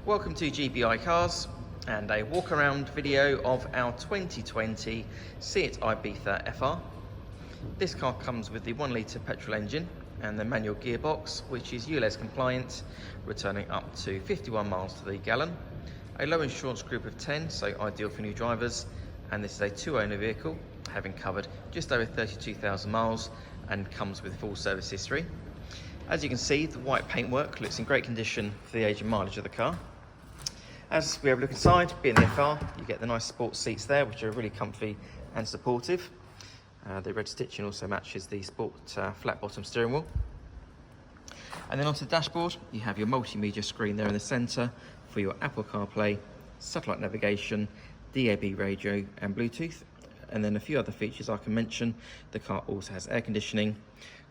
Welcome to GBI Cars and a walk around video of our 2020 Seat Ibiza FR. This car comes with the 1 litre petrol engine and the manual gearbox, which is ULEZ compliant, returning up to 51 miles to the gallon. A low insurance group of 10, so ideal for new drivers, and this is a 2-owner vehicle, having covered just over 32,000 miles and comes with full service history. As you can see, the white paintwork looks in great condition for the age and mileage of the car. As we have a look inside, being the FR, you get the nice sports seats there, which are really comfy and supportive. The red stitching also matches the sport flat bottom steering wheel. And then onto the dashboard, you have your multimedia screen there in the centre for your Apple Carplay, satellite navigation, DAB radio and Bluetooth. And then a few other features I can mention. The car also has air conditioning,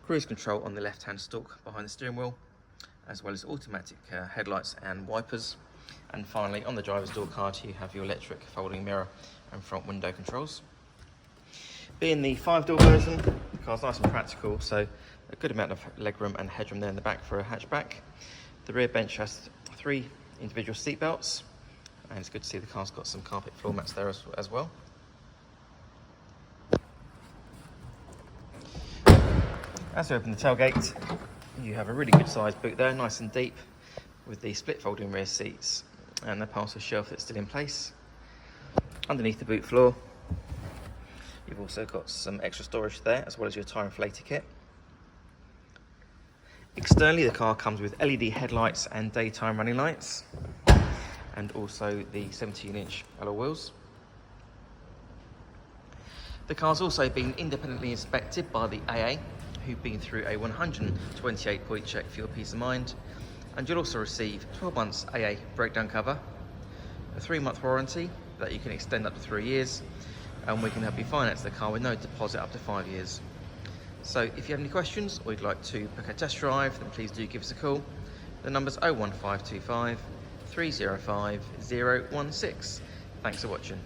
cruise control on the left-hand stalk behind the steering wheel, as well as automatic headlights and wipers. And finally, on the driver's door card, you have your electric folding mirror and front window controls. Being the 5-door version, the car's nice and practical, so a good amount of legroom and headroom there in the back for a hatchback. The rear bench has 3 individual seat belts, and it's good to see the car's got some carpet floor mats there as well. As we open the tailgate, you have a really good sized boot there, nice and deep, with the split folding rear seats and the parcel shelf that's still in place. Underneath the boot floor, you've also got some extra storage there, as well as your tyre inflator kit. Externally, the car comes with LED headlights and daytime running lights, and also the 17-inch alloy wheels. The car's also been independently inspected by the AA, who've been through a 128-point check for your peace of mind. And you'll also receive 12 months AA breakdown cover, a 3-month warranty that you can extend up to 3 years, and we can help you finance the car with no deposit up to 5 years. So if you have any questions or you'd like to book a test drive, then please do give us a call. The number's 01525 305 016. Thanks for watching.